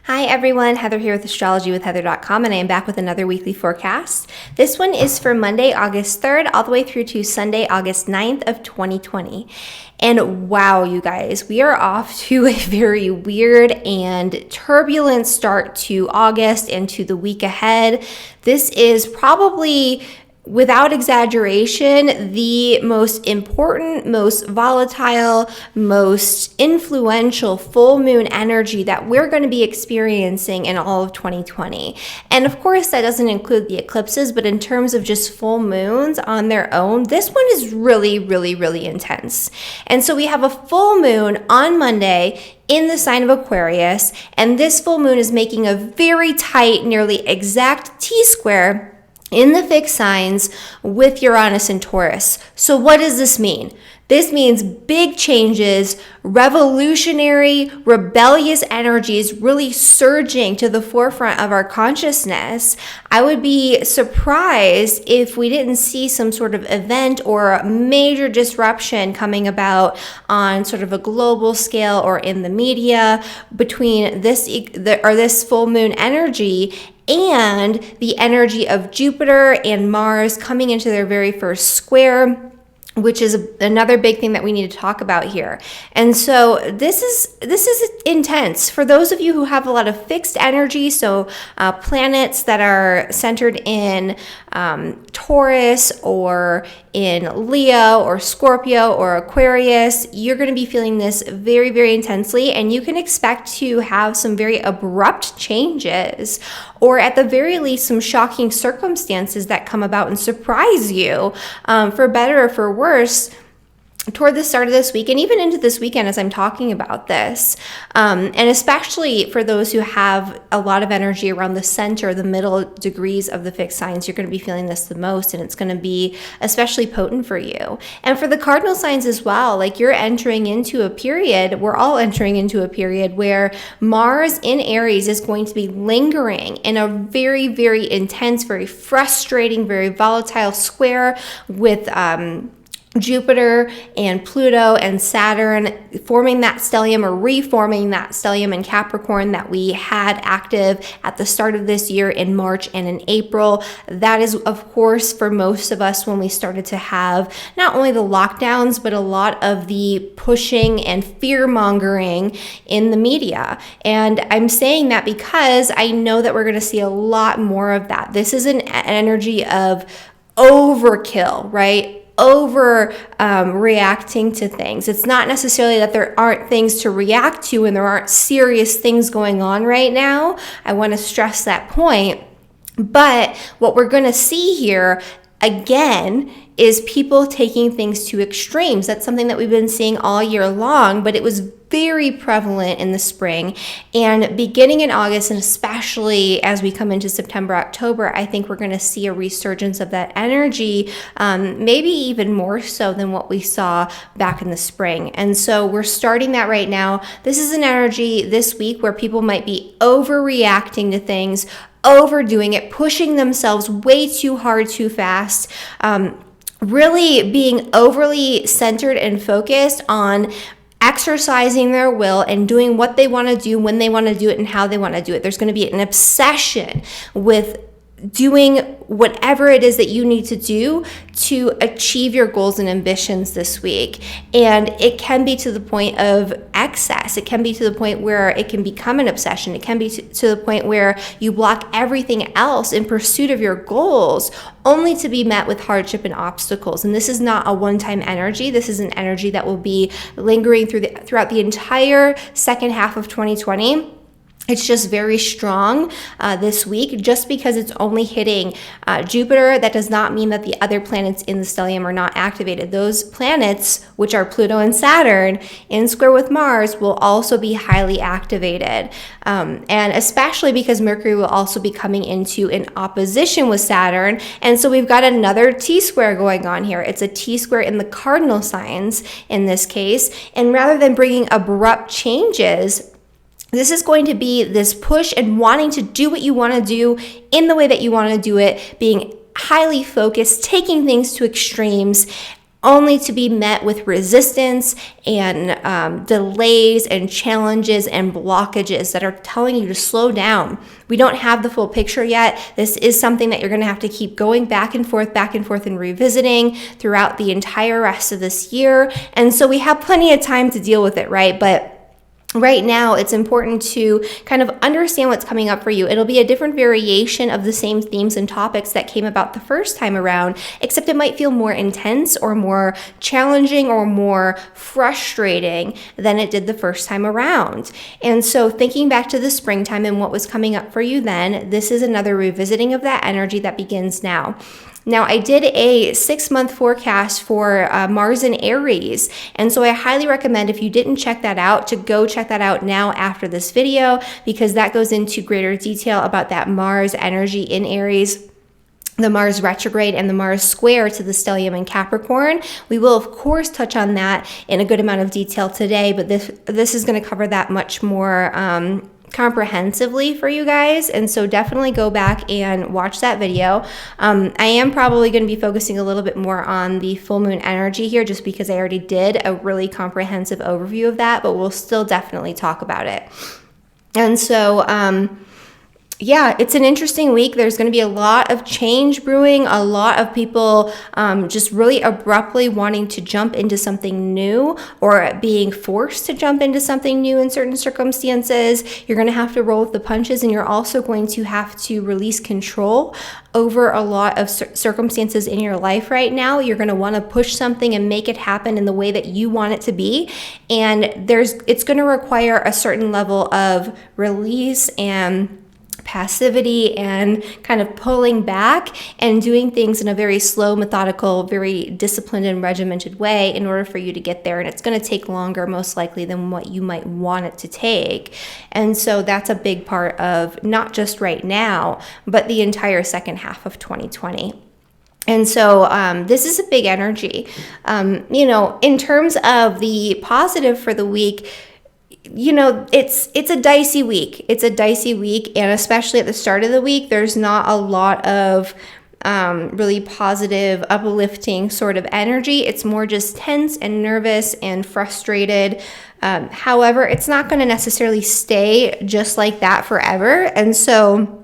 Hi everyone, Heather here with astrologywithheather.com, and I am back with another weekly forecast. This one is for Monday, August 3rd, all the way through to Sunday, August 9th of 2020. And wow, you guys, we are off to a very weird and turbulent start to August and to the week ahead. This is probably, without exaggeration, the most important, most volatile, most influential full moon energy that we're going to be experiencing in all of 2020. And of course, that doesn't include the eclipses, but in terms of just full moons on their own, this one is really intense. And so we have a full moon on Monday in the sign of Aquarius, and this full moon is making a very tight, nearly exact T-square in the fixed signs with Uranus and Taurus. So what does this mean? This means big changes, revolutionary, rebellious energies really surging to the forefront of our consciousness. I would be surprised if we didn't see some sort of event or major disruption coming about on sort of a global scale or in the media between this full moon energy and the energy of Jupiter and Mars coming into their very first square, which is another big thing that we need to talk about here. And so this is intense. For those of you who have a lot of fixed energy, so planets that are centered in Taurus or in Leo or Scorpio or Aquarius, you're going to be feeling this very intensely, and you can expect to have some very abrupt changes, or at the very least some shocking circumstances that come about and surprise you, for better or for worse, toward the start of this week and even into this weekend as I'm talking about this. And especially for those who have a lot of energy around the center, the middle degrees of the fixed signs, you're going to be feeling this the most, and it's going to be especially potent for you. And for the cardinal signs as well, like you're entering into a period, we're all entering into a period where Mars in Aries is going to be lingering in a very intense, very frustrating, very volatile square with Jupiter and Pluto and Saturn forming that stellium or reforming that stellium in Capricorn that we had active at the start of this year in March and in April. That is, of course, for most of us when we started to have not only the lockdowns, but a lot of the pushing and fear-mongering in the media. And I'm saying that because I know that we're going to see a lot more of that. This is an energy of overkill, right? Reacting to things. It's not necessarily that there aren't things to react to and there aren't serious things going on right now. I want to stress that point. But what we're going to see here again is people taking things to extremes. That's something that we've been seeing all year long, but it was very prevalent in the spring. And beginning in August, and especially as we come into September, October, I think we're going to see a resurgence of that energy, maybe even more so than what we saw back in the spring. And so we're starting that right now. This is an energy this week where people might be overreacting to things, overdoing it, pushing themselves way too hard, too fast, really being overly centered and focused on exercising their will and doing what they want to do, when they want to do it, and how they want to do it. There's going to be an obsession with doing whatever it is that you need to do to achieve your goals and ambitions this week. And it can be to the point of excess. It can be to the point where it can become an obsession. It can be to the point where you block everything else in pursuit of your goals, only to be met with hardship and obstacles. And this is not a one-time energy. This is an energy that will be lingering throughout the entire second half of 2020. It's just very strong this week. Just because it's only hitting Jupiter, that does not mean that the other planets in the stellium are not activated. Those planets, which are Pluto and Saturn, in square with Mars, will also be highly activated. And especially because Mercury will also be coming into an opposition with Saturn. And so we've got another T-square going on here. It's a T-square in the cardinal signs in this case. And rather than bringing abrupt changes, this is going to be this push and wanting to do what you want to do in the way that you want to do it, being highly focused, taking things to extremes, only to be met with resistance and delays and challenges and blockages that are telling you to slow down. We don't have the full picture yet. This is something that you're going to have to keep going back and forth and revisiting throughout the entire rest of this year. And so we have plenty of time to deal with it, right? But right now, it's important to kind of understand what's coming up for you. It'll be a different variation of the same themes and topics that came about the first time around, except it might feel more intense or more challenging or more frustrating than it did the first time around. And so thinking back to the springtime and what was coming up for you then, this is another revisiting of that energy that begins now. Now, I did a 6-month forecast for Mars in Aries, and so I highly recommend, if you didn't check that out, to go check that out now after this video, because that goes into greater detail about that Mars energy in Aries, the Mars retrograde, and the Mars square to the stellium in Capricorn. We will, of course, touch on that in a good amount of detail today, but this is going to cover that much more comprehensively for you guys, and so definitely go back and watch that video. I am probably going to be focusing a little bit more on the full moon energy here, just because I already did a really comprehensive overview of that, but we'll still definitely talk about it. And so yeah, it's an interesting week. There's going to be a lot of change brewing, a lot of people just really abruptly wanting to jump into something new, or being forced to jump into something new in certain circumstances. You're going to have to roll with the punches, and you're also going to have to release control over a lot of circumstances in your life right now. You're going to want to push something and make it happen in the way that you want it to be. And it's going to require a certain level of release and passivity and kind of pulling back and doing things in a very slow, methodical, very disciplined and regimented way in order for you to get there. And it's going to take longer, most likely, than what you might want it to take. And so that's a big part of not just right now, but the entire second half of 2020. And so this is a big energy. In terms of the positive for the week, it's a dicey week. It's a dicey week, and especially at the start of the week, there's not a lot of really positive, uplifting sort of energy. It's more just tense and nervous and frustrated. However, it's not going to necessarily stay just like that forever. And so,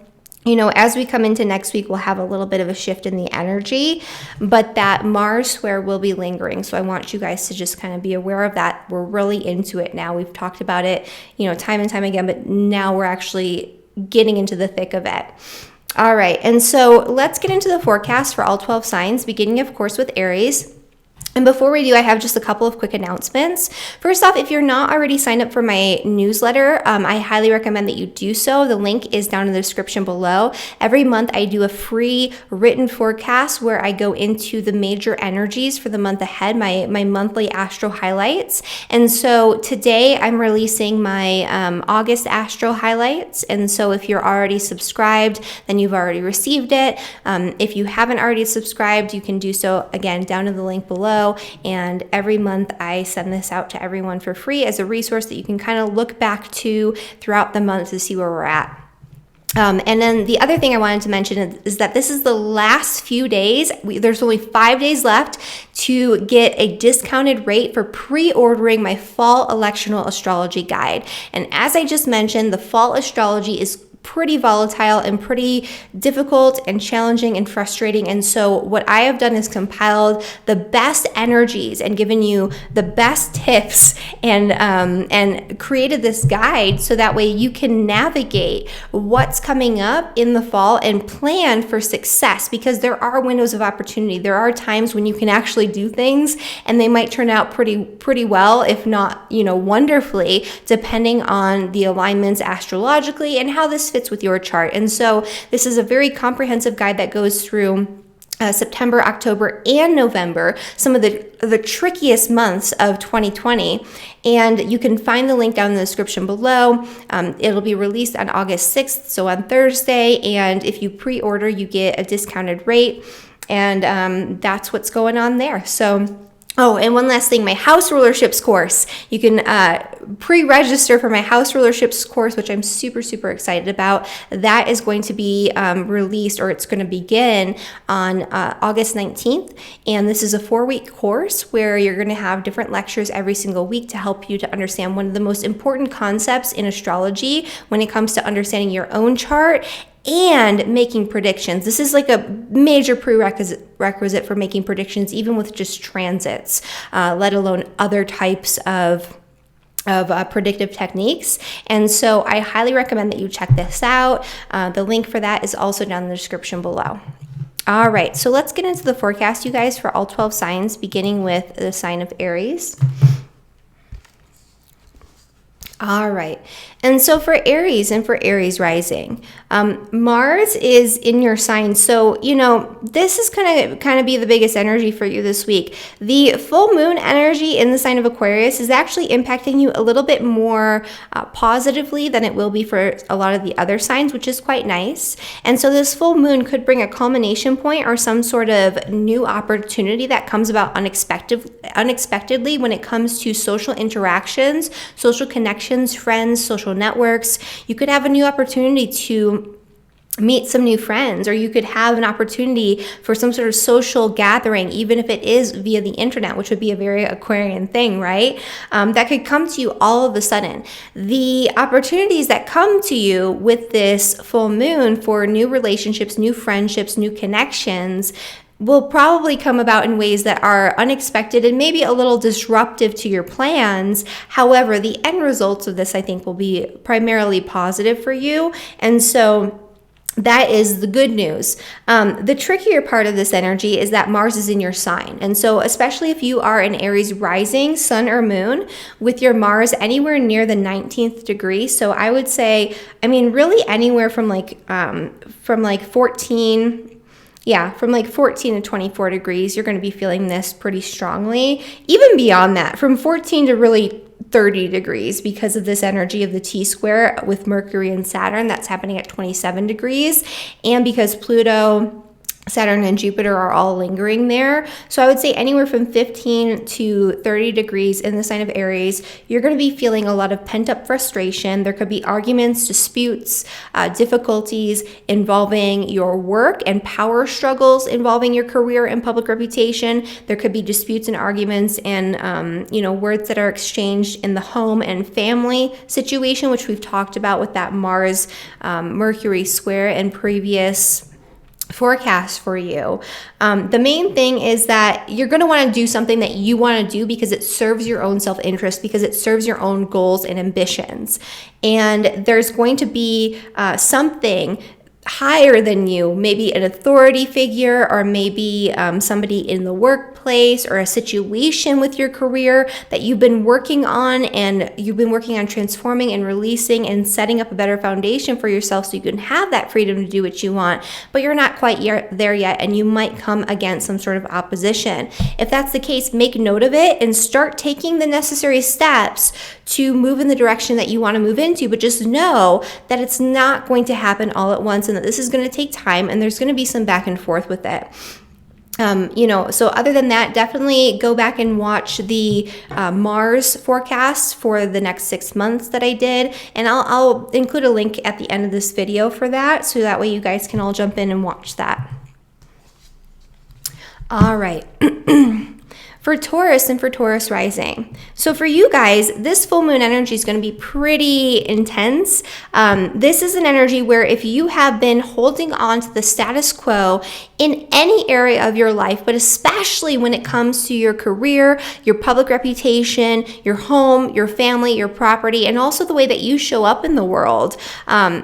as we come into next week, we'll have a little bit of a shift in the energy, but that Mars square will be lingering. So I want you guys to just kind of be aware of that. We're really into it now. We've talked about it, time and time again, but now we're actually getting into the thick of it. All right. And so let's get into the forecast for all 12 signs, beginning, of course, with Aries. And before we do, I have just a couple of quick announcements. First off, if you're not already signed up for my newsletter, I highly recommend that you do so. The link is down in the description below. Every month, I do a free written forecast where I go into the major energies for the month ahead, my monthly astro highlights. And so today, I'm releasing my August astro highlights. And so if you're already subscribed, then you've already received it. If you haven't already subscribed, you can do so, again, down in the link below. And every month I send this out to everyone for free as a resource that you can kind of look back to throughout the month to see where we're at. And then the other thing I wanted to mention is that this is the last few days. There's only 5 days left to get a discounted rate for pre-ordering my fall electional astrology guide. And as I just mentioned, the fall astrology is pretty volatile and pretty difficult and challenging and frustrating. And so what I have done is compiled the best energies and given you the best tips and created this guide so that way you can navigate what's coming up in the fall and plan for success, because there are windows of opportunity. There are times when you can actually do things and they might turn out pretty well, if not, wonderfully, depending on the alignments astrologically and how this fits with your chart. And so this is a very comprehensive guide that goes through September, October, and November, some of the trickiest months of 2020. And you can find the link down in the description below. It'll be released on August 6th, so on Thursday. And if you pre-order, you get a discounted rate. And that's what's going on there. So Oh, and one last thing, my house rulerships course. You can pre-register for my house rulerships course, which I'm super, super excited about. That is going to be released, or it's going to begin on August 19th. And this is a 4-week course where you're going to have different lectures every single week to help you to understand one of the most important concepts in astrology when it comes to understanding your own chart and making predictions. This is like a major prerequisite for making predictions, even with just transits, let alone other types of predictive techniques. And so I highly recommend that you check this out. The link for that is also down in the description below. All right, so let's get into the forecast, you guys, for all 12 signs, beginning with the sign of Aries. All right. And so for Aries and for Aries rising, Mars is in your sign. So, you know, this is kind of be the biggest energy for you this week. The full moon energy in the sign of Aquarius is actually impacting you a little bit more positively than it will be for a lot of the other signs, which is quite nice. And so this full moon could bring a culmination point or some sort of new opportunity that comes about unexpectedly when it comes to social interactions, social connections, friends, social networks. You could have a new opportunity to meet some new friends, or you could have an opportunity for some sort of social gathering, even if it is via the internet, which would be a very Aquarian thing, right? That could come to you all of a sudden. The opportunities that come to you with this full moon for new relationships, new friendships, new connections will probably come about in ways that are unexpected and maybe a little disruptive to your plans. However, the end results of this, I think, will be primarily positive for you. And so that is the good news. The trickier part of this energy is that Mars is in your sign. And so especially if you are an Aries rising, sun or moon, with your Mars anywhere near the 19th degree. So I would say, I mean, really anywhere from like 14 to 24 degrees, you're going to be feeling this pretty strongly. Even beyond that, from 14 to really 30 degrees, because of this energy of the T-square with Mercury and Saturn that's happening at 27 degrees, and because Pluto, Saturn, and Jupiter are all lingering there. So I would say anywhere from 15 to 30 degrees in the sign of Aries, you're going to be feeling a lot of pent-up frustration. There could be arguments, disputes, difficulties involving your work, and power struggles involving your career and public reputation. There could be disputes and arguments and words that are exchanged in the home and family situation, which we've talked about with that Mars Mercury square and previous forecast for you. The main thing is that you're going to want to do something that you want to do because it serves your own self-interest, because it serves your own goals and ambitions. And there's going to be something higher than you, maybe an authority figure, or maybe somebody in the workplace, or a situation with your career that you've been working on, and you've been working on transforming and releasing and setting up a better foundation for yourself so you can have that freedom to do what you want, but you're not quite there yet, and you might come against some sort of opposition. If that's the case, make note of it and start taking the necessary steps to move in the direction that you want to move into, but just know that it's not going to happen all at once, and that this is going to take time, and there's going to be some back and forth with it. So other than that, definitely go back and watch the Mars forecast for the next 6 months that I did, and I'll include a link at the end of this video for that, so that way you guys can all jump in and watch that. All right. For Taurus and for Taurus rising. So for you guys, this full moon energy is going to be pretty intense. This is an energy where if you have been holding on to the status quo in any area of your life, but especially when it comes to your career, your public reputation, your home, your family, your property, and also the way that you show up in the world,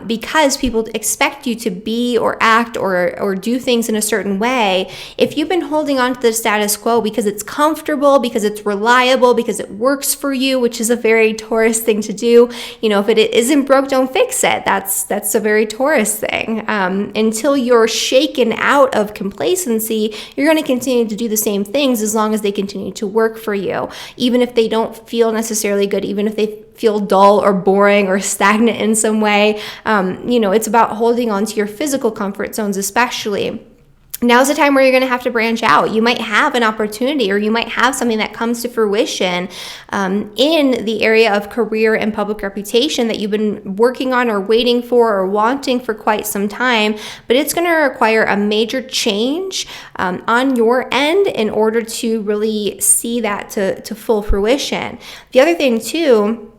because people expect you to be or act or do things in a certain way. If you've been holding on to the status quo because it's comfortable, because it's reliable, because it works for you, which is a very Taurus thing to do. If it isn't broke, don't fix it. That's a very Taurus thing. Until you're shaken out of complacency, you're going to continue to do the same things as long as they continue to work for you, even if they don't feel necessarily good, even if they feel dull or boring or stagnant in some way. It's about holding on to your physical comfort zones, especially. Now's the time where you're going to have to branch out. You might have an opportunity, or you might have something that comes to fruition in the area of career and public reputation that you've been working on or waiting for or wanting for quite some time, but it's going to require a major change on your end in order to really see that to full fruition. The other thing too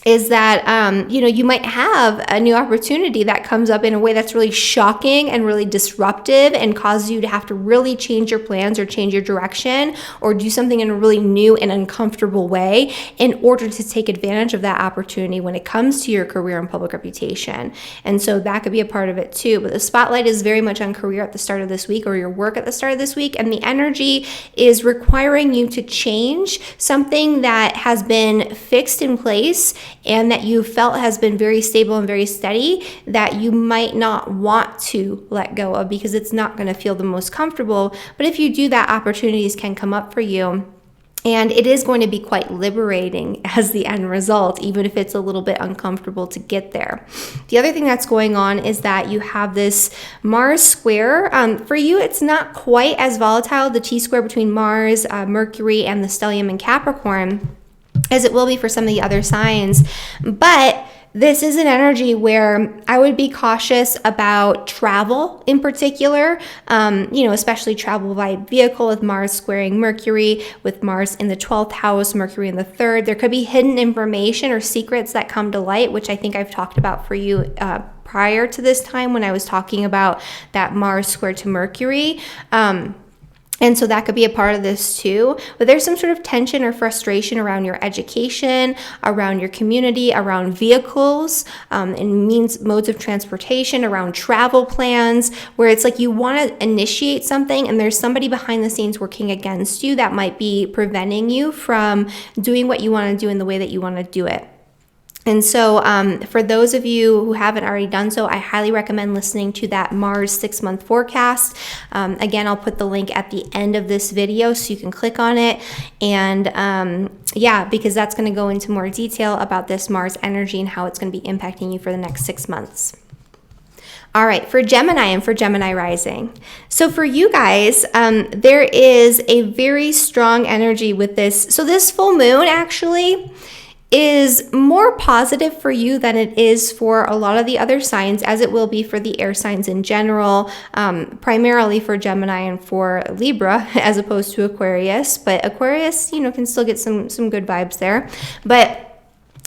is that, you might have a new opportunity that comes up in a way that's really shocking and really disruptive and causes you to have to really change your plans or change your direction or do something in a really new and uncomfortable way in order to take advantage of that opportunity when it comes to your career and public reputation. And so that could be a part of it too. But the spotlight is very much on career at the start of this week or your work at the start of this week. And the energy is requiring you to change something that has been fixed in place and that you felt has been very stable and very steady that you might not want to let go of because it's not going to feel the most comfortable. But if you do that, opportunities can come up for you. And it is going to be quite liberating as the end result, even if it's a little bit uncomfortable to get there. The other thing that's going on is that you have this Mars square. For you, it's not quite as volatile, the T-square between Mars, Mercury, and the stellium in Capricorn, as it will be for some of the other signs. But this is an energy where I would be cautious about travel in particular, especially travel by vehicle with Mars squaring Mercury, with Mars in the 12th house, Mercury in the 3rd. There could be hidden information or secrets that come to light, which I think I've talked about for you prior to this time when I was talking about that Mars square to Mercury. And so that could be a part of this too. But there's some sort of tension or frustration around your education, around your community, around vehicles, and modes of transportation, around travel plans, where it's like you want to initiate something and there's somebody behind the scenes working against you that might be preventing you from doing what you want to do in the way that you want to do it. And so for those of you who haven't already done so, I highly recommend listening to that Mars 6-month forecast. Again, I'll put the link at the end of this video so you can click on it. And because that's going to go into more detail about this Mars energy and how it's going to be impacting you for the next 6 months. All right, for Gemini and for Gemini rising. So for you guys, there is a very strong energy with this. So this full moon actually is more positive for you than it is for a lot of the other signs, as it will be for the air signs in general, primarily for Gemini and for Libra as opposed to Aquarius. But Aquarius, can still get some good vibes there. But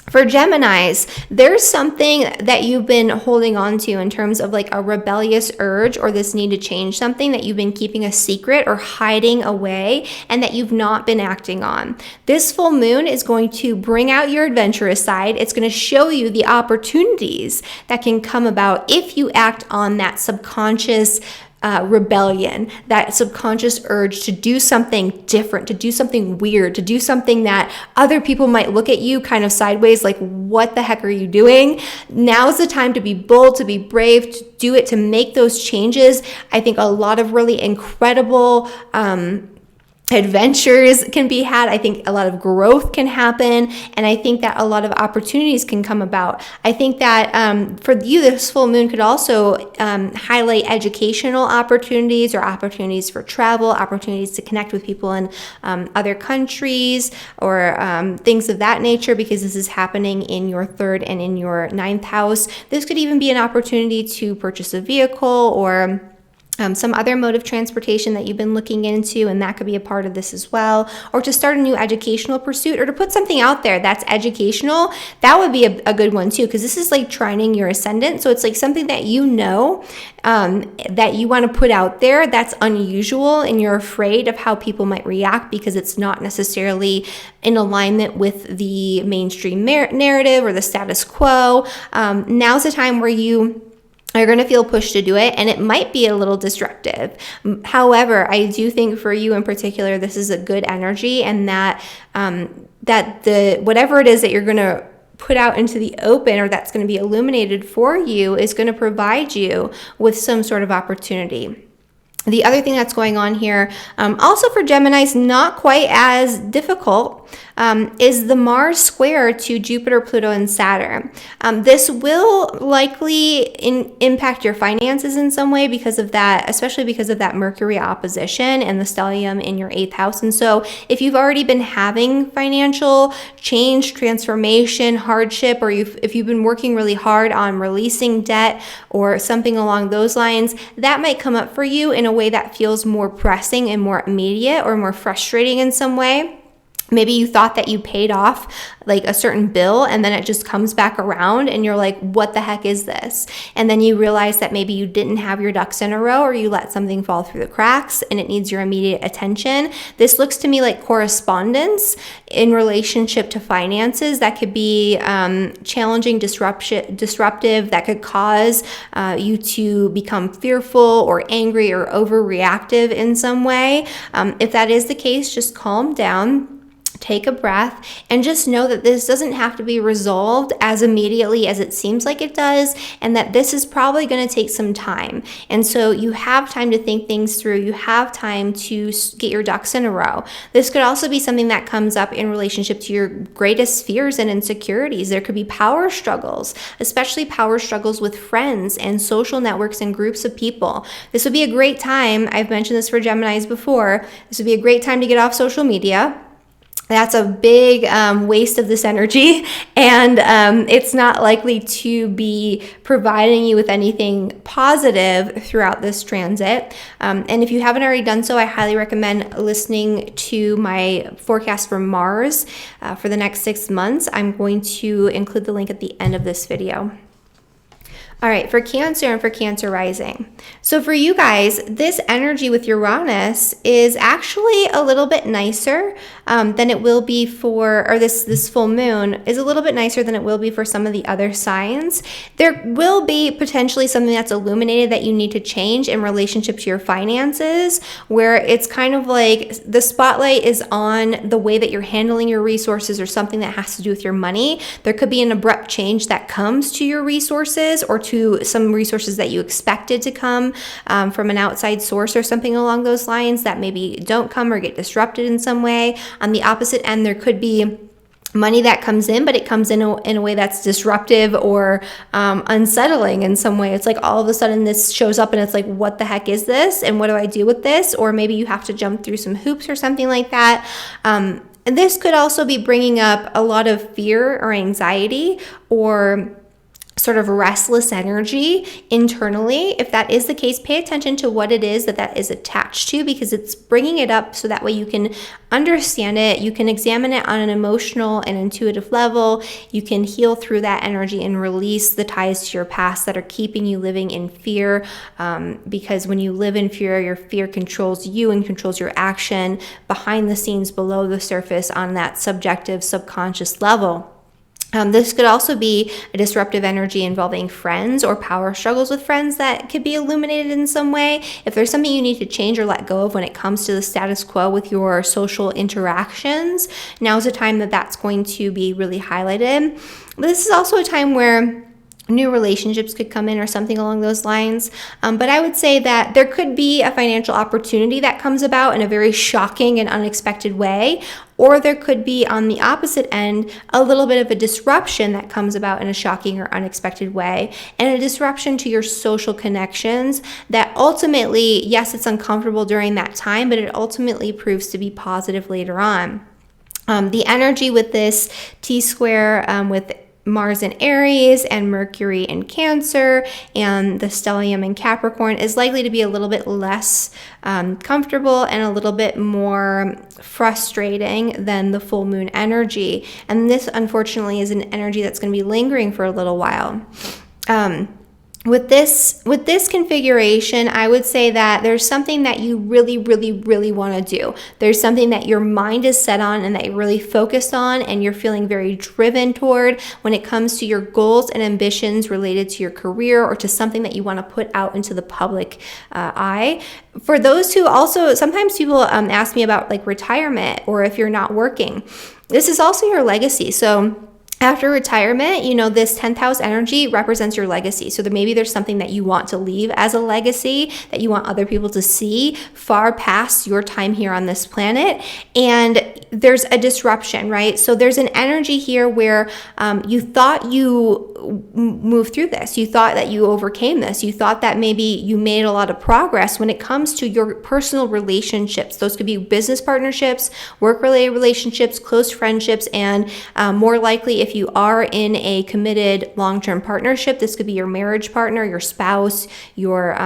for Geminis, there's something that you've been holding on to in terms of like a rebellious urge or this need to change something that you've been keeping a secret or hiding away and that you've not been acting on. This full moon is going to bring out your adventurous side. It's going to show you the opportunities that can come about if you act on that subconscious rebellion, that subconscious urge to do something different, to do something weird, to do something that other people might look at you kind of sideways like, what the heck are you doing? Now's the time to be bold, to be brave, to do it, to make those changes. I think a lot of really incredible adventures can be had. I think a lot of growth can happen, and I think that a lot of opportunities can come about. I think that for you, this full moon could also highlight educational opportunities or opportunities for travel, opportunities to connect with people in other countries or things of that nature, because this is happening in your 3rd and in your 9th house. This could even be an opportunity to purchase a vehicle or some other mode of transportation that you've been looking into, and that could be a part of this as well. Or to start a new educational pursuit or to put something out there that's educational. That would be a good one too, because this is like trining your ascendant. So it's like something that that you want to put out there that's unusual, and you're afraid of how people might react because it's not necessarily in alignment with the mainstream narrative or the status quo. Now's the time where you are going to feel pushed to do it, and it might be a little destructive. However, I do think for you in particular, this is a good energy, and that the whatever it is that you're going to put out into the open or that's going to be illuminated for you is going to provide you with some sort of opportunity. The other thing that's going on here, also for Geminis, not quite as difficult, is the Mars square to Jupiter, Pluto, and Saturn. This will likely impact your finances in some way because of that, especially because of that Mercury opposition and the stellium in your 8th house. And so if you've already been having financial change, transformation, hardship, or if you've been working really hard on releasing debt or something along those lines, that might come up for you in a way that feels more pressing and more immediate or more frustrating in some way. Maybe you thought that you paid off like a certain bill and then it just comes back around and you're like, what the heck is this? And then you realize that maybe you didn't have your ducks in a row or you let something fall through the cracks and it needs your immediate attention. This looks to me like correspondence in relationship to finances that could be challenging, disruptive, that could cause you to become fearful or angry or overreactive in some way. If that is the case, just calm down. Take a breath and just know that this doesn't have to be resolved as immediately as it seems like it does, and that this is probably going to take some time. And so you have time to think things through. You have time to get your ducks in a row. This could also be something that comes up in relationship to your greatest fears and insecurities. There could be power struggles, especially power struggles with friends and social networks and groups of people. This would be a great time. I've mentioned this for Geminis before. This would be a great time to get off social media. That's a big waste of this energy, and it's not likely to be providing you with anything positive throughout this transit. And if you haven't already done so, I highly recommend listening to my forecast for Mars for the next 6 months. I'm going to include the link at the end of this video. All right, for Cancer and for Cancer rising. So for you guys, this energy with Uranus is actually a little bit nicer than it will be for, or this full moon is a little bit nicer than it will be for some of the other signs. There will be potentially something that's illuminated that you need to change in relationship to your finances, where it's kind of like the spotlight is on the way that you're handling your resources or something that has to do with your money. There could be an abrupt change that comes to your resources or to some resources that you expected to come from an outside source or something along those lines that maybe don't come or get disrupted in some way. On the opposite end, there could be money that comes in, but it comes in a way that's disruptive or unsettling in some way. It's like all of a sudden this shows up and it's like, what the heck is this? And what do I do with this? Or maybe you have to jump through some hoops or something like that. And this could also be bringing up a lot of fear or anxiety or sort of restless energy internally. If that is the case, pay attention to what it is that is attached to, because it's bringing it up so that way you can understand it, you can examine it on an emotional and intuitive level, you can heal through that energy and release the ties to your past that are keeping you living in fear, because when you live in fear, your fear controls you and controls your action behind the scenes, below the surface, on that subjective, subconscious level. This could also be a disruptive energy involving friends or power struggles with friends that could be illuminated in some way. If there's something you need to change or let go of when it comes to the status quo with your social interactions, now's a time that that's going to be really highlighted. But this is also a time where new relationships could come in or something along those lines. But I would say that there could be a financial opportunity that comes about in a very shocking and unexpected way, or there could be, on the opposite end, a little bit of a disruption that comes about in a shocking or unexpected way, and a disruption to your social connections that ultimately, yes, it's uncomfortable during that time, but it ultimately proves to be positive later on. The energy with this T-square with Mars in Aries and Mercury in Cancer and the stellium in Capricorn is likely to be a little bit less comfortable and a little bit more frustrating than the full moon energy. And this, unfortunately, is an energy that's going to be lingering for a little while. With this configuration, I would say that there's something that you really, really, really want to do. There's something that your mind is set on and that you're really focused on and you're feeling very driven toward when it comes to your goals and ambitions related to your career or to something that you want to put out into the public eye. For those who also, sometimes people ask me about like retirement or if you're not working. This is also your legacy. So After retirement, you know, this 10th house energy represents your legacy. So maybe there's something that you want to leave as a legacy that you want other people to see far past your time here on this planet. And there's a disruption, right? So there's an energy here where you thought you moved through this. You thought that you overcame this. You thought that maybe you made a lot of progress when it comes to your personal relationships. Those could be business partnerships, work-related relationships, close friendships, and more likely if you are in a committed long-term partnership, this could be your marriage partner, your spouse, your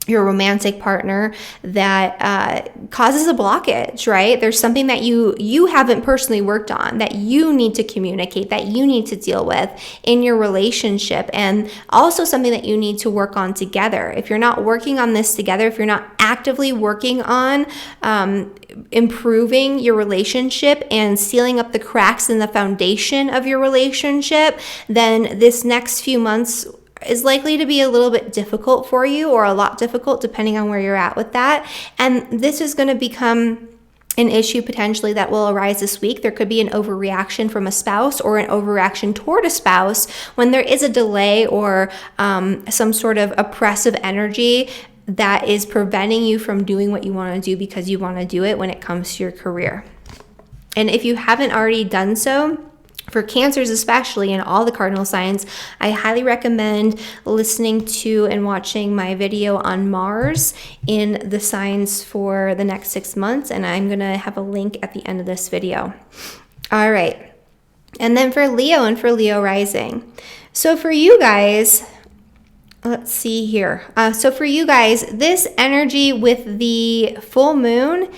romantic partner, that causes a blockage, right? There's something that you haven't personally worked on, that you need to communicate, that you need to deal with in your relationship, and also something that you need to work on together. If you're not working on this together, if you're not actively working on improving your relationship and sealing up the cracks in the foundation of your relationship, then this next few months is likely to be a little bit difficult for you, or a lot difficult depending on where you're at with that. And this is going to become an issue potentially that will arise this week. There could be an overreaction from a spouse or an overreaction toward a spouse when there is a delay or some sort of oppressive energy that is preventing you from doing what you want to do because you want to do it when it comes to your career. And if you haven't already done so, for Cancers especially, and all the cardinal signs, I highly recommend listening to and watching my video on Mars in the signs for the next 6 months, and I'm going to have a link at the end of this video. All right. And then for Leo and for Leo rising. So for you guys, let's see here. So for you guys, this energy with the full moon,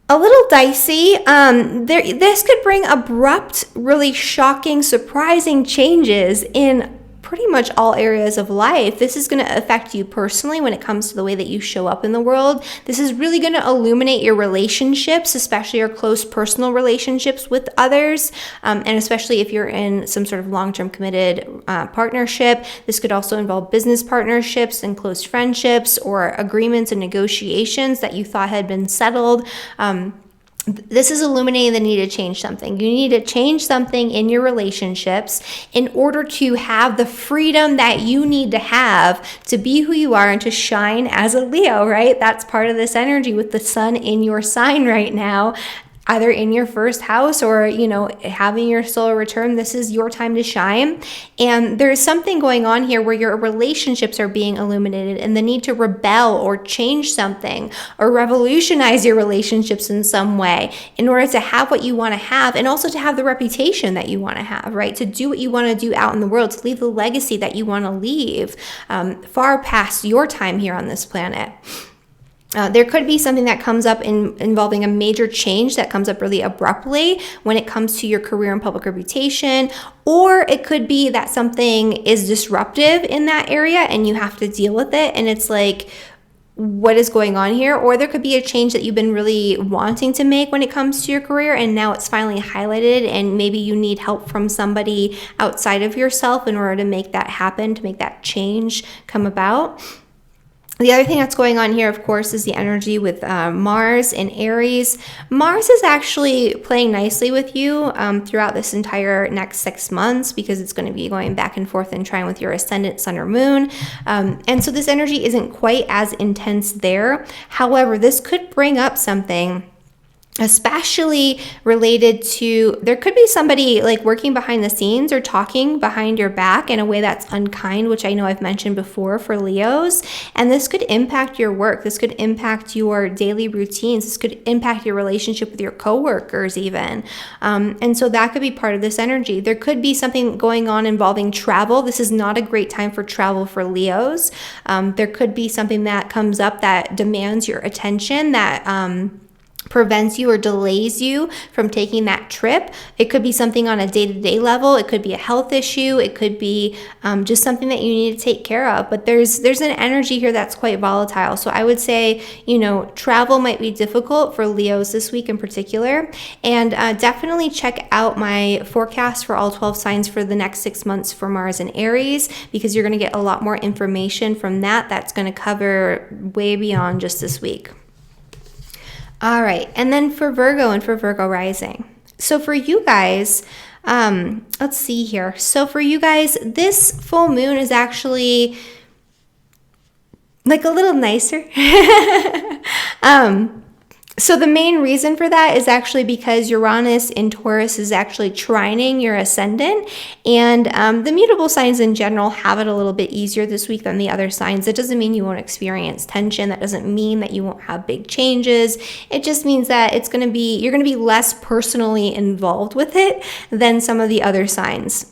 a little dicey. This could bring abrupt, really shocking, surprising changes in pretty much all areas of life. This is going to affect you personally when it comes to the way that you show up in the world. This is really going to illuminate your relationships, especially your close personal relationships with others, and especially if you're in some sort of long-term committed partnership. This could also involve business partnerships and close friendships, or agreements and negotiations that you thought had been settled. This is illuminating the need to change something. You need to change something in your relationships in order to have the freedom that you need to have to be who you are and to shine as a Leo, right? That's part of this energy with the sun in your sign right now, either in your first house or, you know, having your solar return. This is your time to shine. And there's something going on here where your relationships are being illuminated, and the need to rebel or change something or revolutionize your relationships in some way in order to have what you want to have, and also to have the reputation that you want to have, right? To do what you want to do out in the world, to leave the legacy that you want to leave far past your time here on this planet. There could be something that comes up involving a major change that comes up really abruptly when it comes to your career and public reputation, or it could be that something is disruptive in that area and you have to deal with it, and it's like, what is going on here? Or there could be a change that you've been really wanting to make when it comes to your career, and now it's finally highlighted, and maybe you need help from somebody outside of yourself in order to make that happen, to make that change come about. The other thing that's going on here, of course, is the energy with Mars and Aries. Mars is actually playing nicely with you throughout this entire next 6 months, because it's going to be going back and forth and trying with your ascendant, sun, or moon. And so this energy isn't quite as intense there. However, this could bring up something especially related to, there could be somebody like working behind the scenes or talking behind your back in a way that's unkind, which I know I've mentioned before for Leos. And this could impact your work. This could impact your daily routines. This could impact your relationship with your coworkers even. And so that could be part of this energy. There could be something going on involving travel. This is not a great time for travel for Leos. There could be something that comes up that demands your attention, that prevents you or delays you from taking that trip. It could be something on a day-to-day level. It could be a health issue. It could be just something that you need to take care of. But there's an energy here that's quite volatile. So I would say, you know, travel might be difficult for Leos this week in particular. And definitely check out my forecast for all 12 signs for the next 6 months for Mars and Aries, because you're going to get a lot more information from that. That's going to cover way beyond just this week. All right, and then for Virgo and for Virgo rising. So for you guys, Let's see here. So for you guys, this full moon is actually like a little nicer. So the main reason for that is actually because Uranus in Taurus is actually trining your ascendant, and the mutable signs in general have it a little bit easier this week than the other signs. It doesn't mean you won't experience tension. That doesn't mean that you won't have big changes. It just means that you're going to be less personally involved with it than some of the other signs.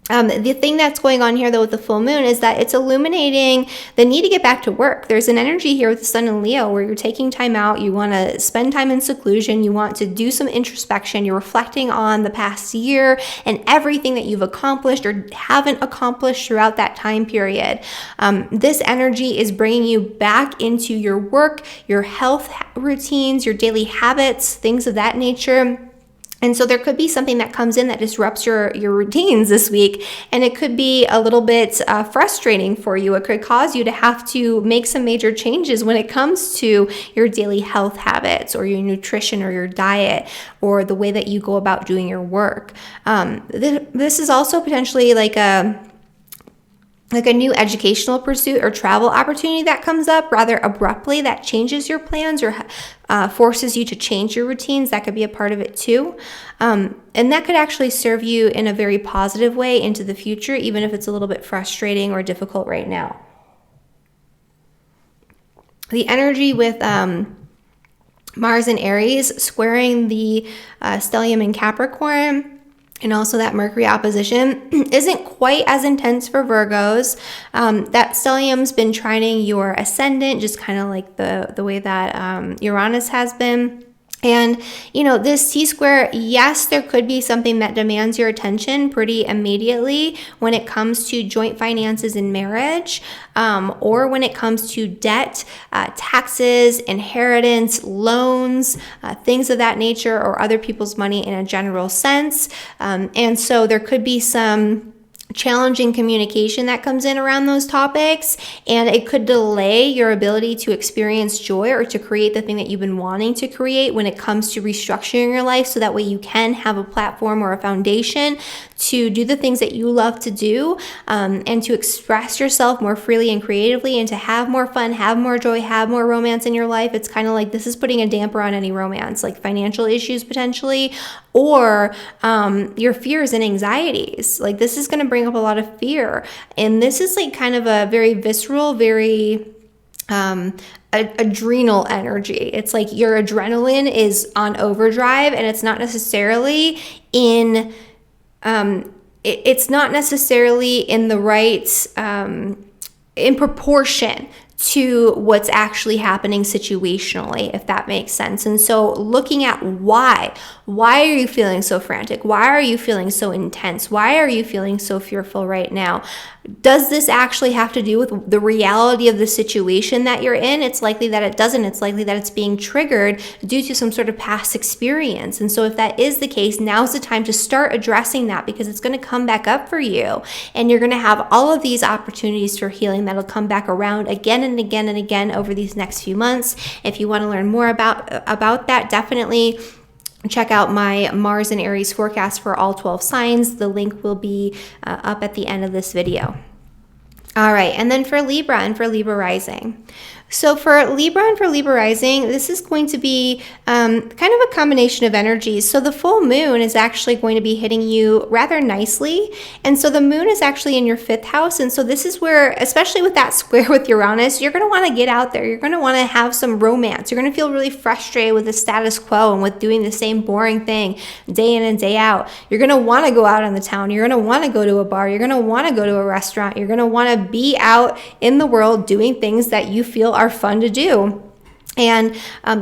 The thing that's going on here, though, with the full moon is that it's illuminating the need to get back to work. There's an energy here with the sun in Leo where you're taking time out. You want to spend time in seclusion. You want to do some introspection. You're reflecting on the past year and everything that you've accomplished or haven't accomplished throughout that time period. This energy is bringing you back into your work, your health routines, your daily habits, things of that nature. And so there could be something that comes in that disrupts your routines this week, and it could be a little bit frustrating for you. It could cause you to have to make some major changes when it comes to your daily health habits or your nutrition or your diet or the way that you go about doing your work. This is also potentially like a new educational pursuit or travel opportunity that comes up rather abruptly that changes your plans or forces you to change your routines. That could be a part of it too. And that could actually serve you in a very positive way into the future, even if it's a little bit frustrating or difficult right now. The energy with Mars and Aries squaring the stellium in Capricorn, and also that Mercury opposition isn't quite as intense for Virgos. That stellium's been trining your ascendant, just kind of like the way that Uranus has been. And, this T-square, yes, there could be something that demands your attention pretty immediately when it comes to joint finances in marriage, or when it comes to debt, taxes, inheritance, loans, things of that nature, or other people's money in a general sense. And so there could be some challenging communication that comes in around those topics, and it could delay your ability to experience joy or to create the thing that you've been wanting to create when it comes to restructuring your life, so that way you can have a platform or a foundation to do the things that you love to do, and to express yourself more freely and creatively, and to have more fun, have more joy, have more romance in your life. It's kind of like this is putting a damper on any romance, like financial issues potentially, or your fears and anxieties. Like this is going to bring up a lot of fear, and this is like kind of a very visceral, very adrenal energy. It's like your adrenaline is on overdrive, and it's not necessarily in it's not necessarily in the right in proportion to what's actually happening situationally, if that makes sense. And so looking at why are you feeling so frantic? Why are you feeling so intense? Why are you feeling so fearful right now? Does this actually have to do with the reality of the situation that you're in? It's likely that it doesn't. It's likely that it's being triggered due to some sort of past experience. And so if that is the case, now's the time to start addressing that, because it's going to come back up for you. And you're going to have all of these opportunities for healing that'll come back around again and again and again over these next few months. If you want to learn more about that, definitely check out my Mars and Aries forecast for all 12 signs. The link will be up at the end of this video. All right, and then for Libra and for Libra rising. So for Libra and for Libra rising, this is going to be kind of a combination of energies. So the full moon is actually going to be hitting you rather nicely. And so the moon is actually in your 5th house. And so this is where, especially with that square with Uranus, you're going to want to get out there. You're going to want to have some romance. You're going to feel really frustrated with the status quo and with doing the same boring thing day in and day out. You're going to want to go out on the town. You're going to want to go to a bar. You're going to want to go to a restaurant. You're going to want to be out in the world doing things that you feel are fun to do. And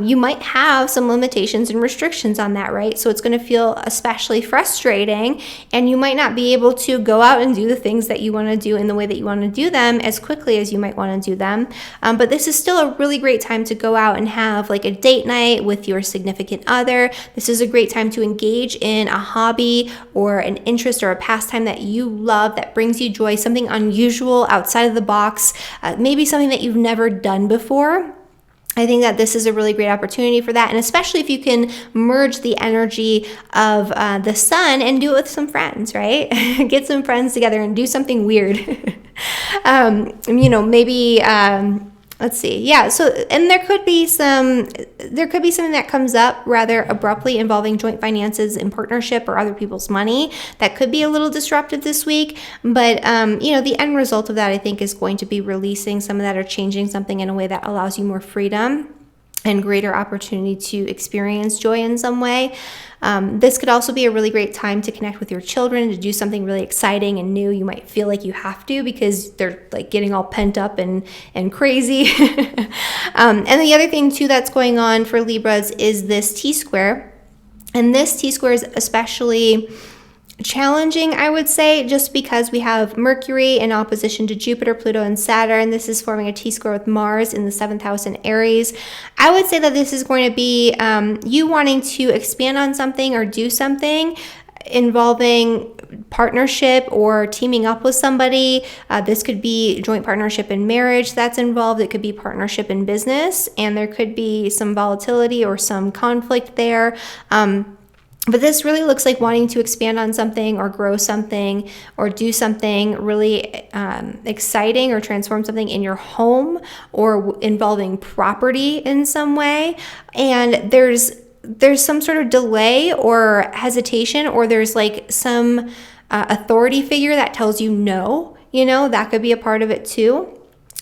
you might have some limitations and restrictions on that, right? So it's going to feel especially frustrating, and you might not be able to go out and do the things that you want to do in the way that you want to do them as quickly as you might want to do them. But this is still a really great time to go out and have like a date night with your significant other. This is a great time to engage in a hobby or an interest or a pastime that you love, that brings you joy, something unusual outside of the box, maybe something that you've never done before. I think that this is a really great opportunity for that. And especially if you can merge the energy of the sun and do it with some friends, right? Get some friends together and do something weird. Maybe, let's see. Yeah. So, and there could be something that comes up rather abruptly involving joint finances in partnership or other people's money. That could be a little disruptive this week. But, the end result of that, I think, is going to be releasing some of that or changing something in a way that allows you more freedom and greater opportunity to experience joy in some way. This could also be a really great time to connect with your children, to do something really exciting and new. You might feel like you have to because they're like getting all pent up and crazy. And the other thing too that's going on for Libras is this T-square. And this T-square is especially challenging, I would say, just because we have Mercury in opposition to Jupiter, Pluto, and Saturn. This is forming a T-square with Mars in the 7th house in Aries. I would say that this is going to be you wanting to expand on something or do something involving partnership or teaming up with somebody. This could be joint partnership in marriage that's involved. It could be partnership in business, and there could be some volatility or some conflict there. But this really looks like wanting to expand on something or grow something or do something really exciting or transform something in your home or involving property in some way. And there's some sort of delay or hesitation, or there's like some authority figure that tells you no, that could be a part of it too.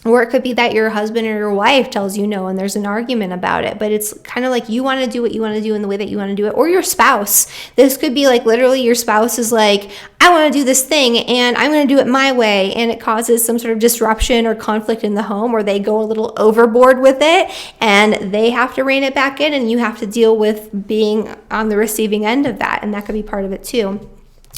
Or it could be that your husband or your wife tells you no and there's an argument about it, but it's kind of like you want to do what you want to do in the way that you want to do it. Or your spouse. This could be like literally your spouse is like, I want to do this thing and I'm going to do it my way, and it causes some sort of disruption or conflict in the home, or they go a little overboard with it and they have to rein it back in, and you have to deal with being on the receiving end of that, and that could be part of it too.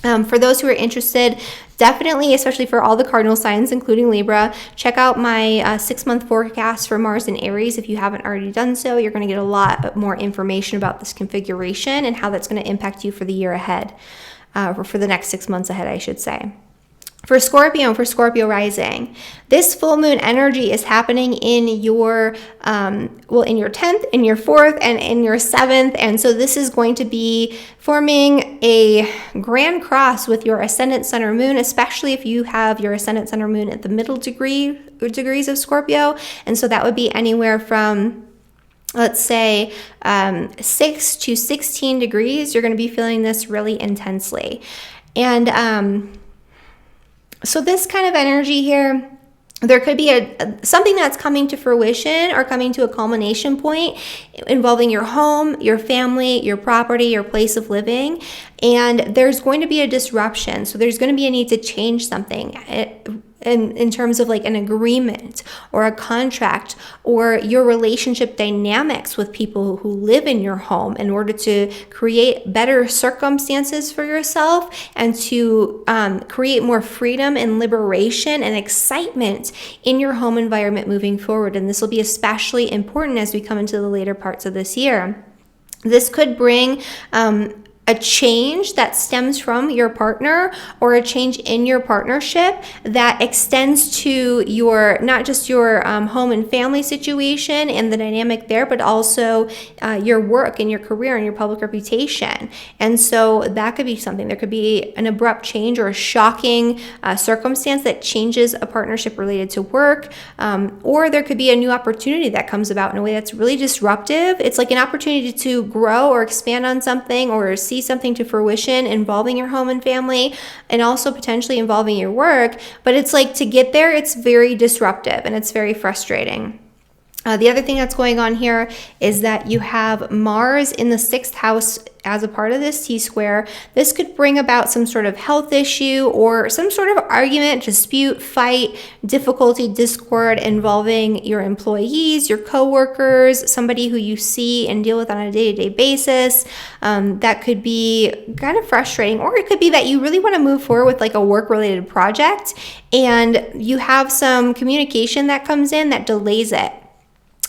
For those who are interested, definitely, especially for all the cardinal signs, including Libra, check out my 6-month forecast for Mars and Aries. If you haven't already done so, you're going to get a lot more information about this configuration and how that's going to impact you for the year ahead, or for the next 6 months ahead, I should say. For Scorpio and for Scorpio rising, this full moon energy is happening in your, in your 10th, in your 4th, and in your 7th. And so this is going to be forming a grand cross with your ascendant sun or moon, especially if you have your ascendant sun or moon at the middle degrees of Scorpio. And so that would be anywhere from, let's say, 6 to 16 degrees. You're going to be feeling this really intensely. And, so this kind of energy here, there could be something that's coming to fruition or coming to a culmination point involving your home, your family, your property, your place of living, and there's going to be a disruption. So there's going to be a need to change something in terms of like an agreement or a contract or your relationship dynamics with people who live in your home, in order to create better circumstances for yourself and to create more freedom and liberation and excitement in your home environment moving forward. And this will be especially important as we come into the later parts of this year. This could bring a change that stems from your partner, or a change in your partnership that extends to your, not just your home and family situation and the dynamic there, but also your work and your career and your public reputation. And so that could be something. There could be an abrupt change or a shocking circumstance that changes a partnership related to work, or there could be a new opportunity that comes about in a way that's really disruptive. It's like an opportunity to grow or expand on something, or see something to fruition involving your home and family, and also potentially involving your work. But it's like, to get there, it's very disruptive and it's very frustrating. The other thing that's going on here is that you have Mars in the 6th house as a part of this T-square. This could bring about some sort of health issue or some sort of argument, dispute, fight, difficulty, discord involving your employees, your coworkers, somebody who you see and deal with on a day-to-day basis. That could be kind of frustrating, or it could be that you really want to move forward with like a work-related project and you have some communication that comes in that delays it.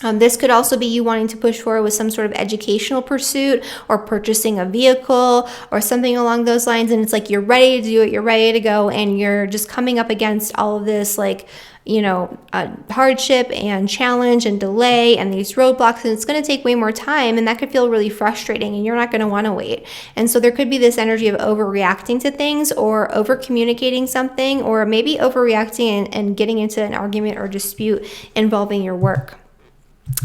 This could also be you wanting to push forward with some sort of educational pursuit or purchasing a vehicle or something along those lines. And it's like you're ready to do it, you're ready to go, and you're just coming up against all of this, like, hardship and challenge and delay and these roadblocks, and it's going to take way more time, and that could feel really frustrating, and you're not going to want to wait. And so there could be this energy of overreacting to things or over communicating something, or maybe overreacting and getting into an argument or dispute involving your work.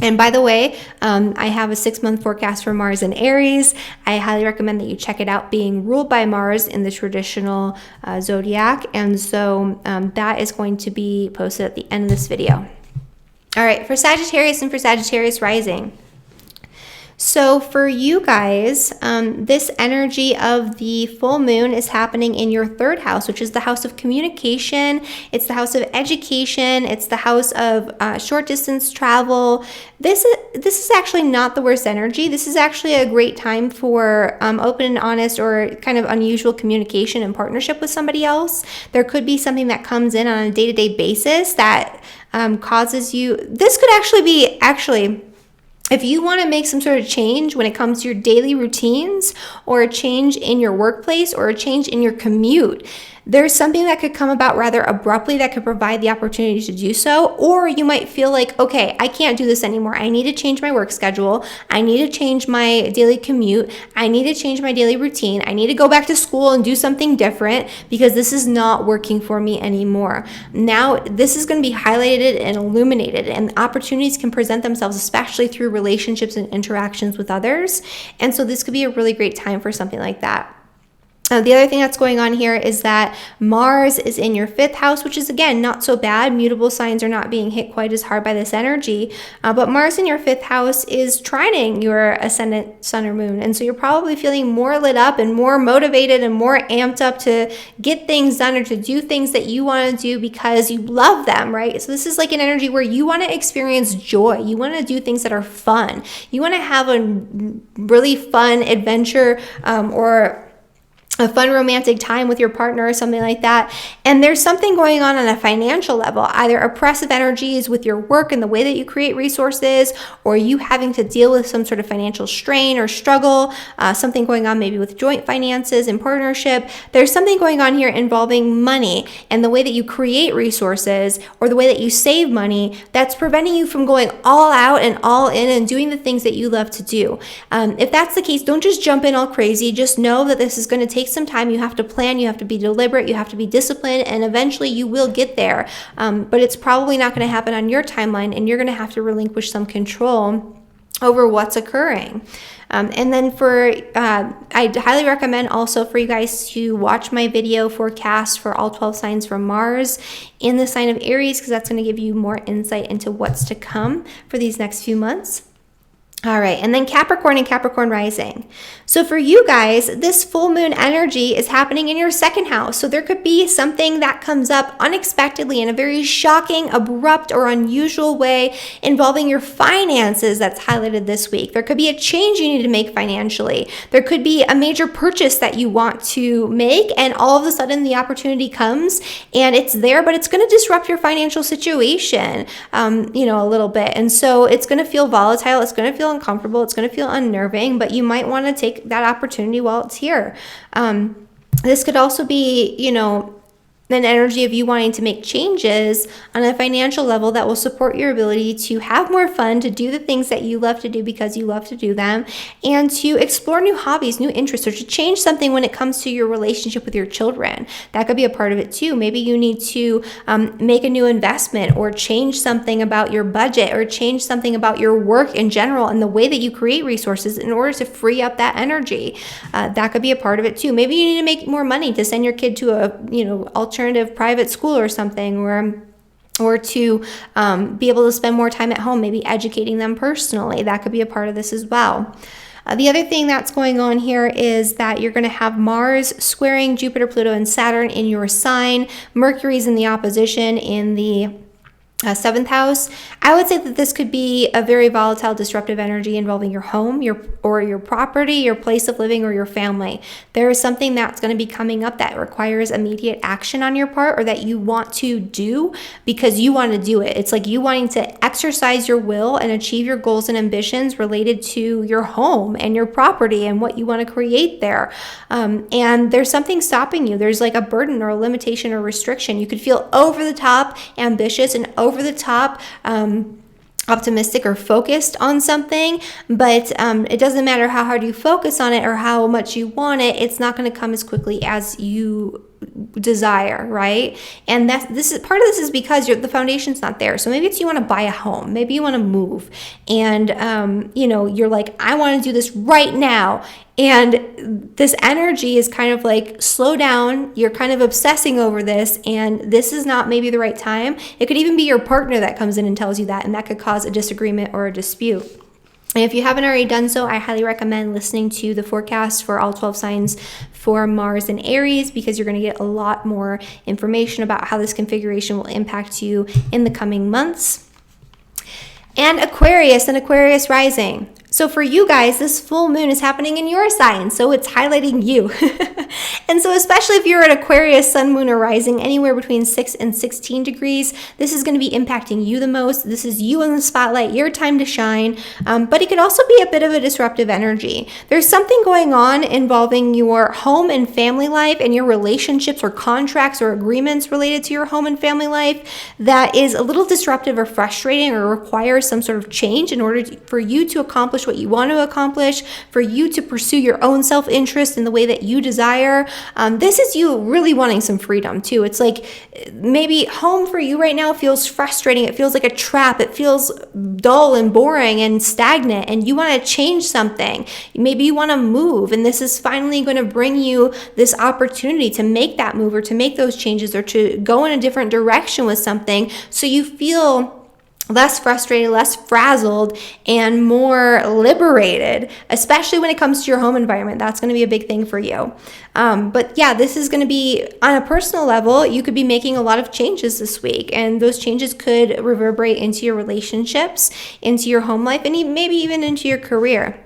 And by the way, I have a 6-month forecast for Mars in Aries. I highly recommend that you check it out, being ruled by Mars in the traditional zodiac. And so that is going to be posted at the end of this video. All right, for Sagittarius and for Sagittarius rising. So for you guys, this energy of the full moon is happening in your 3rd house, which is the house of communication. It's the house of education. It's the house of short distance travel. This is actually not the worst energy. This is actually a great time for open and honest or kind of unusual communication and partnership with somebody else. There could be something that comes in on a day-to-day basis that causes you, this could actually be if you want to make some sort of change when it comes to your daily routines, or a change in your workplace, or a change in your commute, there's something that could come about rather abruptly that could provide the opportunity to do so. Or you might feel like, okay, I can't do this anymore. I need to change my work schedule. I need to change my daily commute. I need to change my daily routine. I need to go back to school and do something different because this is not working for me anymore. Now, this is going to be highlighted and illuminated, and opportunities can present themselves, especially through relationships and interactions with others. And so this could be a really great time for something like that. The other thing that's going on here is that Mars is in your 5th house, which is, again, not so bad. Mutable signs are not being hit quite as hard by this energy. But Mars in your 5th house is trining your ascendant sun or moon. And so you're probably feeling more lit up and more motivated and more amped up to get things done or to do things that you want to do because you love them, right? So this is like an energy where you want to experience joy. You want to do things that are fun. You want to have a really fun adventure or a fun romantic time with your partner or something like that. And there's something going on a financial level, either oppressive energies with your work and the way that you create resources, or you having to deal with some sort of financial strain or struggle, something going on maybe with joint finances and partnership. There's something going on here involving money and the way that you create resources or the way that you save money that's preventing you from going all out and all in and doing the things that you love to do. If that's the case, don't just jump in all crazy. Just know that this is going to take some time. You have to plan, you have to be deliberate, you have to be disciplined, and eventually you will get there. But it's probably not going to happen on your timeline, and you're going to have to relinquish some control over what's occurring. And then I highly recommend also for you guys to watch my video forecast for all 12 signs from Mars in the sign of Aries, because that's going to give you more insight into what's to come for these next few months. All right, and then Capricorn and Capricorn rising. So for you guys, this full moon energy is happening in your 2nd house. So there could be something that comes up unexpectedly in a very shocking, abrupt, or unusual way involving your finances that's highlighted this week. There could be a change you need to make financially. There could be a major purchase that you want to make, and all of a sudden the opportunity comes and it's there, but it's going to disrupt your financial situation, a little bit. And so it's going to feel volatile. It's going to feel uncomfortable. It's going to feel unnerving, but you might want to take that opportunity while it's here. This could also be, an energy of you wanting to make changes on a financial level that will support your ability to have more fun, to do the things that you love to do because you love to do them, and to explore new hobbies, new interests, or to change something when it comes to your relationship with your children. That could be a part of it too. Maybe you need to make a new investment, or change something about your budget, or change something about your work in general and the way that you create resources in order to free up that energy. That could be a part of it too. Maybe you need to make more money to send your kid to a, alternative private school or something, or to be able to spend more time at home, maybe educating them personally. That could be a part of this as well. The other thing that's going on here is that you're going to have Mars squaring Jupiter, Pluto, and Saturn in your sign. Mercury's in the opposition in the seventh house, I would say that this could be a very volatile, disruptive energy involving your home, your property, your place of living, or your family. There is something that's going to be coming up that requires immediate action on your part, or that you want to do because you want to do it. It's like you wanting to exercise your will and achieve your goals and ambitions related to your home and your property and what you want to create there. And there's something stopping you. There's like a burden or a limitation or restriction. You could feel over the top ambitious and over the top optimistic or focused on something, but it doesn't matter how hard you focus on it or how much you want it, it's not going to come as quickly as you desire, right? And this is part of this is because the foundation's not there. So maybe it's you want to buy a home, maybe you want to move, and you're like, I want to do this right now. And this energy is kind of like, slow down. You're kind of obsessing over this, and this is not maybe the right time. It could even be your partner that comes in and tells you that, and that could cause a disagreement or a dispute. And if you haven't already done so, I highly recommend listening to the forecast for all 12 signs for Mars and Aries, because you're going to get a lot more information about how this configuration will impact you in the coming months. And Aquarius rising. So for you guys, this full moon is happening in your sign, so it's highlighting you. And so especially if you're an Aquarius sun, moon, or rising anywhere between 6 and 16 degrees, this is going to be impacting you the most. This is you in the spotlight, your time to shine, but it could also be a bit of a disruptive energy. There's something going on involving your home and family life and your relationships or contracts or agreements related to your home and family life that is a little disruptive or frustrating, or requires some sort of change in order for you to accomplish what you want to accomplish, for you to pursue your own self-interest in the way that you desire. This is you really wanting some freedom too. It's like maybe home for you right now feels frustrating. It feels like a trap. It feels dull and boring and stagnant, and you want to change something. Maybe you want to move, and this is finally going to bring you this opportunity to make that move, or to make those changes, or to go in a different direction with something, so you feel less frustrated, less frazzled, and more liberated, especially when it comes to your home environment. That's going to be a big thing for you. But yeah, this is going to be on a personal level. You could be making a lot of changes this week, and those changes could reverberate into your relationships, into your home life, and maybe even into your career.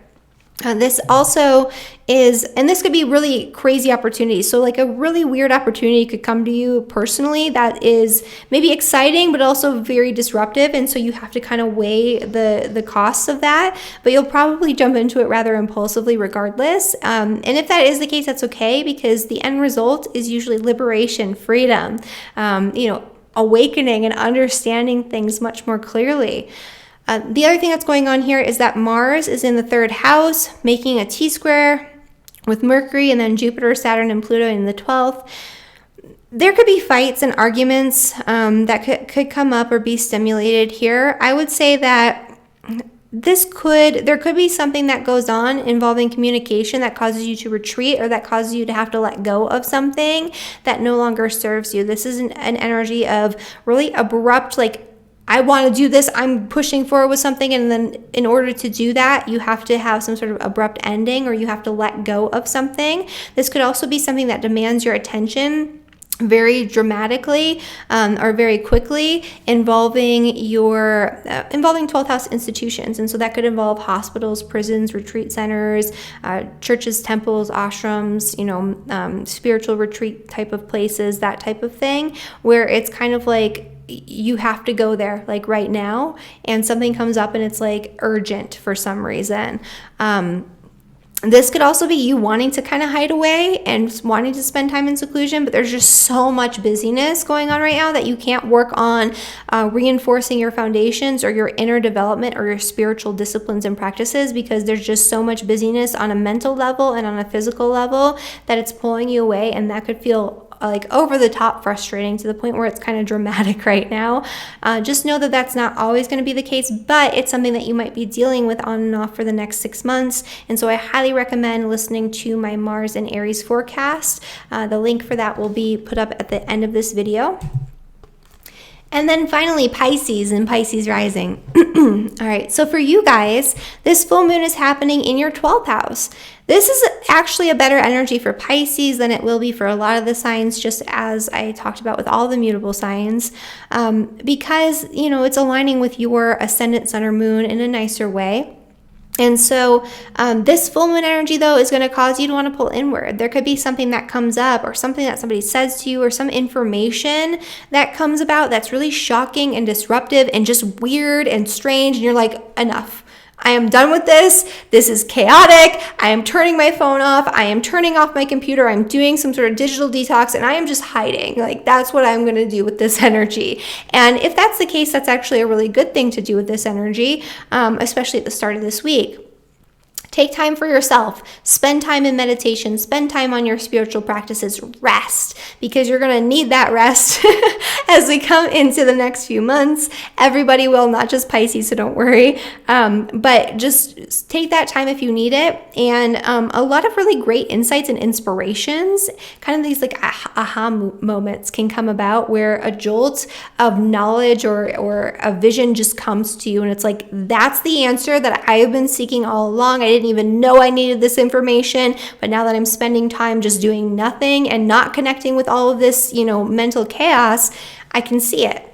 This also is, and this could be really crazy opportunities. So like a really weird opportunity could come to you personally that is maybe exciting, but also very disruptive. And so you have to kind of weigh the costs of that, but you'll probably jump into it rather impulsively regardless. And if that is the case, that's okay, because the end result is usually liberation, freedom, awakening and understanding things much more clearly. The other thing that's going on here is that Mars is in the 3rd house, making a T-square with Mercury, and then Jupiter, Saturn, and Pluto in the 12th. There could be fights and arguments that could come up or be stimulated here. I would say that there could be something that goes on involving communication that causes you to retreat, or that causes you to have to let go of something that no longer serves you. This is an energy of really abrupt, like, I want to do this, I'm pushing forward with something, and then in order to do that, you have to have some sort of abrupt ending, or you have to let go of something. This could also be something that demands your attention very dramatically or very quickly, involving 12th house institutions. And so that could involve hospitals, prisons, retreat centers, churches, temples, ashrams, spiritual retreat type of places, that type of thing, where it's kind of like you have to go there like right now, and something comes up and it's like urgent for some reason. This could also be you wanting to kind of hide away and wanting to spend time in seclusion, but there's just so much busyness going on right now that you can't work on reinforcing your foundations or your inner development or your spiritual disciplines and practices, because there's just so much busyness on a mental level and on a physical level that it's pulling you away, and that could feel like over the top frustrating to the point where it's kind of dramatic right now. Just know that that's not always going to be the case, but it's something that you might be dealing with on and off for the next 6 months. And so I highly recommend listening to my Mars and Aries forecast. The link for that will be put up at the end of this video. And then finally, Pisces and Pisces rising. All right, so for you guys, this full moon is happening in your 12th house. This is actually a better energy for Pisces than it will be for a lot of the signs, just as I talked about with all the mutable signs, because, you know, it's aligning with your ascendant, sun, or moon in a nicer way. And so this full moon energy, though, is going to cause you to want to pull inward. There could be something that comes up, or something that somebody says to you, or some information that comes about that's really shocking and disruptive and just weird and strange. And you're like, enough. I am done with this. This is chaotic. I am turning my phone off. I am turning off my computer. I'm doing some sort of digital detox, and I am just hiding. Like, that's what I'm going to do with this energy. And if that's the case, that's actually a really good thing to do with this energy, especially at the start of this week. Take time for yourself. Spend time in meditation. Spend time on your spiritual practices. Rest, because you're going to need that rest as we come into the next few months. Everybody will, not just Pisces, so don't worry. But just take that time if you need it. And a lot of really great insights and inspirations, kind of these like aha moments can come about, where a jolt of knowledge or a vision just comes to you. And it's like, that's the answer that I have been seeking all along. I didn't even know I needed this information, but now that I'm spending time just doing nothing and not connecting with all of this, you know, mental chaos, I can see it.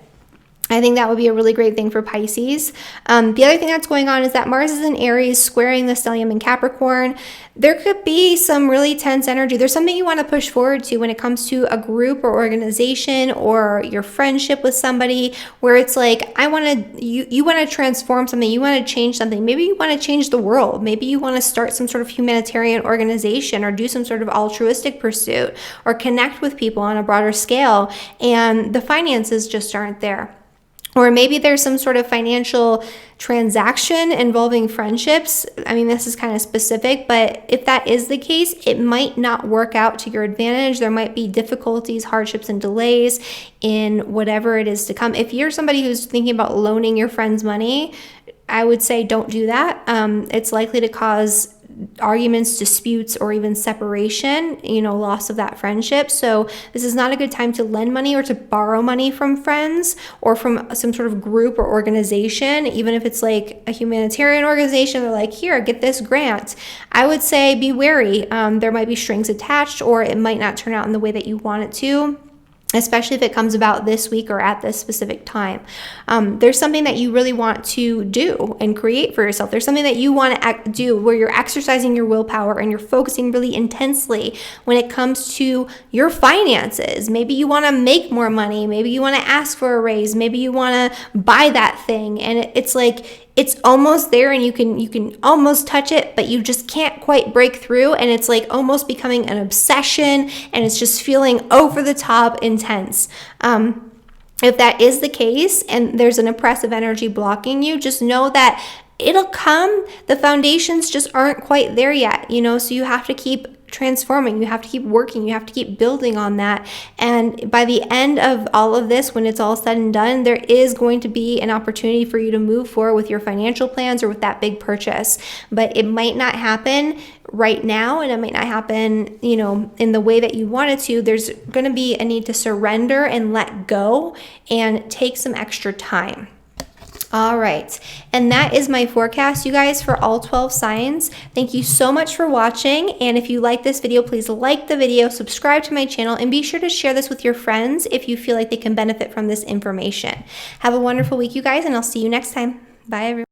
I think that would be a really great thing for Pisces. The other thing that's going on is that Mars is in Aries, squaring the stellium in Capricorn. There could be some really tense energy. There's something you want to push forward to when it comes to a group or organization or your friendship with somebody, where it's like, you want to transform something, you want to change something. Maybe you want to change the world. Maybe you want to start some sort of humanitarian organization, or do some sort of altruistic pursuit, or connect with people on a broader scale, and the finances just aren't there. Or maybe there's some sort of financial transaction involving friendships. I mean, this is kind of specific, but if that is the case, it might not work out to your advantage. There might be difficulties, hardships, and delays in whatever it is to come. If you're somebody who's thinking about loaning your friends money, I would say don't do that. It's likely to cause arguments, disputes, or even separation, loss of that friendship. So this is not a good time to lend money or to borrow money from friends or from some sort of group or organization, even if it's like a humanitarian organization. They're like, here, get this grant. I would say be wary. There might be strings attached, or it might not turn out in the way that you want it to, especially if it comes about this week or at this specific time. There's something that you really want to do and create for yourself. There's something that you want to do where you're exercising your willpower and you're focusing really intensely when it comes to your finances. Maybe you want to make more money. Maybe you want to ask for a raise. Maybe you want to buy that thing. And it's like, it's almost there and you can almost touch it, but you just can't quite break through. And it's like almost becoming an obsession, and it's just feeling over the top intense. If that is the case and there's an oppressive energy blocking you, just know that it'll come. The foundations just aren't quite there yet, so you have to keep transforming, you have to keep working, you have to keep building on that. And by the end of all of this, when it's all said and done, there is going to be an opportunity for you to move forward with your financial plans or with that big purchase. But it might not happen right now, and it might not happen, in the way that you want it to. There's going to be a need to surrender and let go and take some extra time. All right, and that is my forecast, you guys, for all 12 signs. Thank you so much for watching, and if you like this video, please like the video, subscribe to my channel, and be sure to share this with your friends if you feel like they can benefit from this information. Have a wonderful week, you guys, and I'll see you next time. Bye, everyone.